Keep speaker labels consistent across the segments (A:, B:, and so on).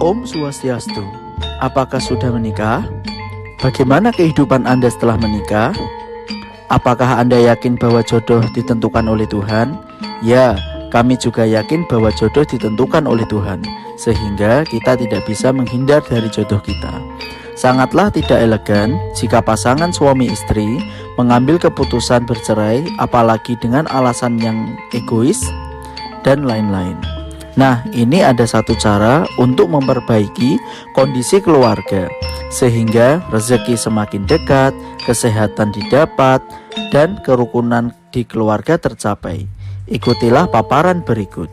A: Om Swastiastu. Apakah sudah menikah? Bagaimana kehidupan Anda setelah menikah? Apakah Anda yakin bahwa jodoh ditentukan oleh Tuhan? Ya, kami juga yakin bahwa jodoh ditentukan oleh Tuhan, sehingga kita tidak bisa menghindar dari jodoh kita. Sangatlah tidak elegan jika pasangan suami istri mengambil keputusan bercerai, apalagi dengan alasan yang egois dan lain-lain. Nah, ini ada satu cara untuk memperbaiki kondisi keluarga, sehingga rezeki semakin dekat, kesehatan didapat, dan kerukunan di keluarga tercapai. Ikutilah paparan berikut.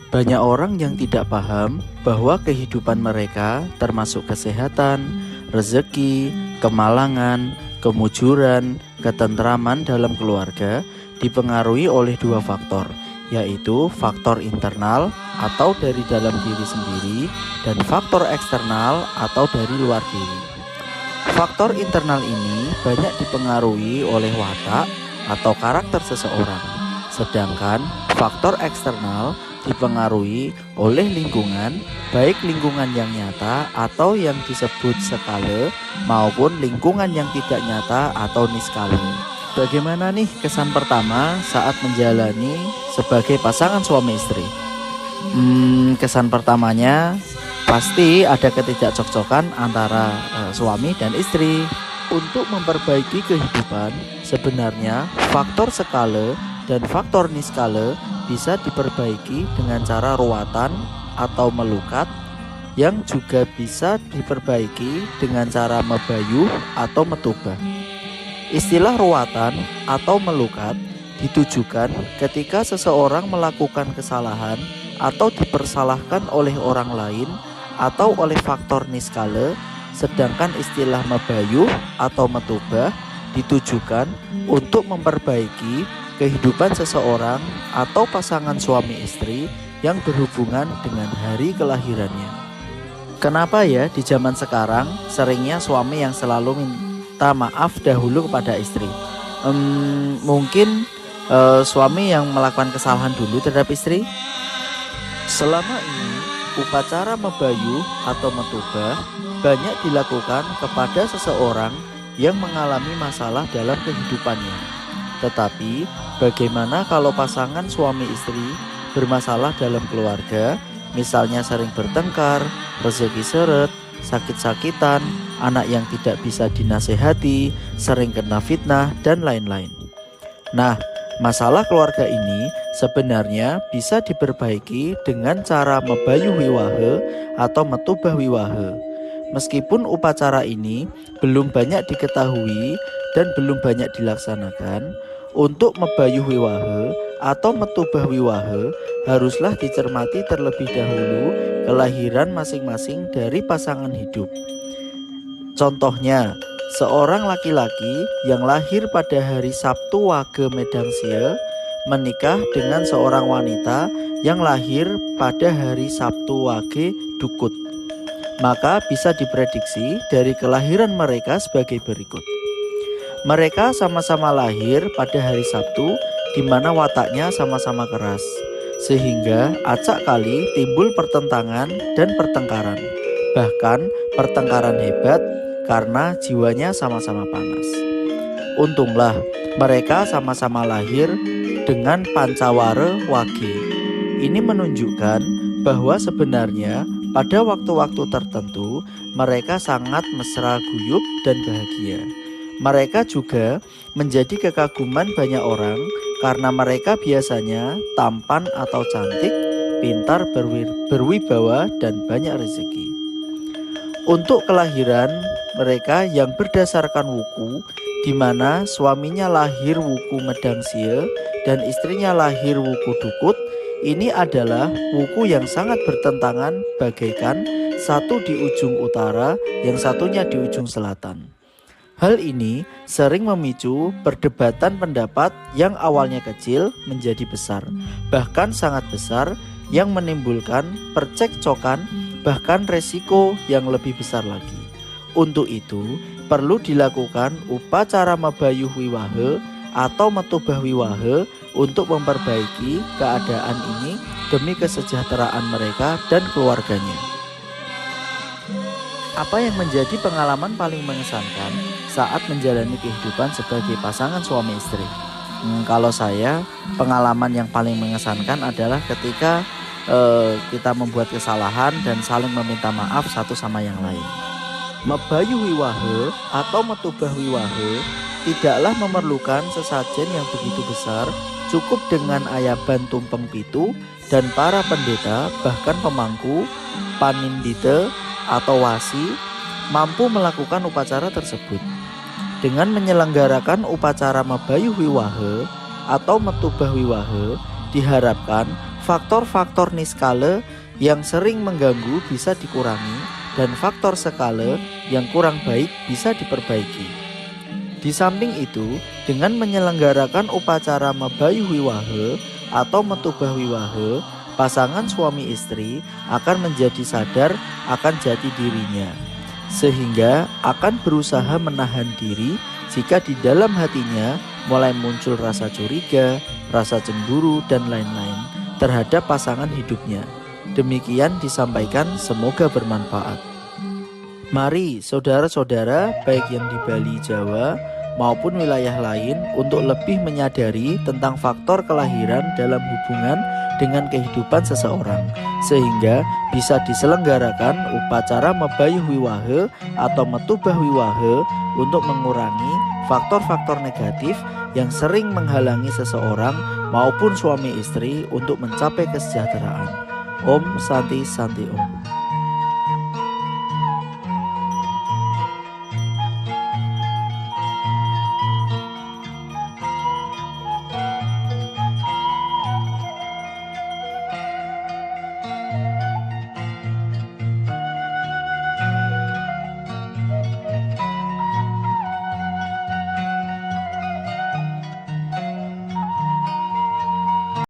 A: Banyak orang yang tidak paham bahwa kehidupan mereka, termasuk kesehatan, rezeki, kemalangan, kemujuran, ketentraman dalam keluarga, dipengaruhi oleh dua faktor, yaitu faktor internal atau dari dalam diri sendiri dan faktor eksternal atau dari luar diri. Faktor internal ini banyak dipengaruhi oleh watak atau karakter seseorang, sedangkan faktor eksternal dipengaruhi oleh lingkungan, baik lingkungan yang nyata atau yang disebut skala maupun lingkungan yang tidak nyata atau niskala. Bagaimana nih kesan pertama saat menjalani sebagai pasangan suami istri? Kesan pertamanya pasti ada ketidakcokcokan antara suami dan istri. Untuk memperbaiki kehidupan, sebenarnya faktor skala dan faktor niskala bisa diperbaiki dengan cara ruwatan atau melukat, yang juga bisa diperbaiki dengan cara mebayuh atau metubah. Istilah ruwatan atau melukat ditujukan ketika seseorang melakukan kesalahan atau dipersalahkan oleh orang lain atau oleh faktor niskala, sedangkan istilah mebayuh atau metubah ditujukan untuk memperbaiki kehidupan seseorang atau pasangan suami istri yang berhubungan dengan hari kelahirannya. Kenapa ya di zaman sekarang seringnya suami yang selalu minta maaf dahulu kepada istri? Mungkin suami yang melakukan kesalahan dulu terhadap istri. Selama ini upacara mebayuh atau metubah banyak dilakukan kepada seseorang yang mengalami masalah dalam kehidupannya. Tetapi bagaimana kalau pasangan suami istri bermasalah dalam keluarga, misalnya sering bertengkar, rezeki seret, sakit-sakitan, anak yang tidak bisa dinasehati, sering kena fitnah, dan lain-lain. Nah, masalah keluarga ini sebenarnya bisa diperbaiki dengan cara mebayuh wiwahe atau metubah wiwahe. Meskipun upacara ini belum banyak diketahui dan belum banyak dilaksanakan, untuk mebayuh wiwahe atau metubah wiwahe haruslah dicermati terlebih dahulu kelahiran masing-masing dari pasangan hidup. Contohnya, seorang laki-laki yang lahir pada hari Sabtu Wage Medangsia menikah dengan seorang wanita yang lahir pada hari Sabtu Wage Dukut. Maka bisa diprediksi dari kelahiran mereka sebagai berikut. Mereka sama-sama lahir pada hari Sabtu, di mana wataknya sama-sama keras, sehingga acak kali timbul pertentangan dan pertengkaran. Bahkan pertengkaran hebat karena jiwanya sama-sama panas. Untunglah mereka sama-sama lahir dengan Pancawara Wage. Ini menunjukkan bahwa sebenarnya pada waktu-waktu tertentu mereka sangat mesra guyup dan bahagia. Mereka juga menjadi kekaguman banyak orang karena mereka biasanya tampan atau cantik, pintar, berwibawa, dan banyak rezeki. Untuk kelahiran mereka yang berdasarkan wuku, di mana suaminya lahir wuku Medangsia dan istrinya lahir wuku Dukut, ini adalah wuku yang sangat bertentangan, bagaikan satu di ujung utara, yang satunya di ujung selatan. Hal ini sering memicu perdebatan pendapat yang awalnya kecil menjadi besar, bahkan sangat besar, yang menimbulkan percekcokan, bahkan resiko yang lebih besar lagi. Untuk itu, perlu dilakukan upacara mabayuh wiwahe atau metubah wiwahe untuk memperbaiki keadaan ini demi kesejahteraan mereka dan keluarganya. Apa yang menjadi pengalaman paling mengesankan saat menjalani kehidupan sebagai pasangan suami istri? Kalau saya, pengalaman yang paling mengesankan adalah ketika kita membuat kesalahan dan saling meminta maaf satu sama yang lain. Mabayuh wiwahe atau metubah wiwahe tidaklah memerlukan sesajen yang begitu besar, cukup dengan ayaban tumpeng pitu dan para pendeta bahkan pemangku, panindite atau wasi mampu melakukan upacara tersebut. Dengan menyelenggarakan upacara mabayuh wiwahe atau metubah wiwahe, diharapkan faktor-faktor niskale yang sering mengganggu bisa dikurangi dan faktor skala yang kurang baik bisa diperbaiki. Di samping itu, dengan menyelenggarakan upacara mabayuh wiwahe atau metubah wiwahe, pasangan suami istri akan menjadi sadar akan jati dirinya, sehingga akan berusaha menahan diri jika di dalam hatinya mulai muncul rasa curiga, rasa cemburu, dan lain-lain terhadap pasangan hidupnya. Demikian disampaikan, semoga bermanfaat. Mari saudara-saudara baik yang di Bali, Jawa maupun wilayah lain untuk lebih menyadari tentang faktor kelahiran dalam hubungan dengan kehidupan seseorang, sehingga bisa diselenggarakan upacara mabayuh wiwahe atau metubah wiwahe untuk mengurangi faktor-faktor negatif yang sering menghalangi seseorang maupun suami istri untuk mencapai kesejahteraan. Om Santi Santi Om.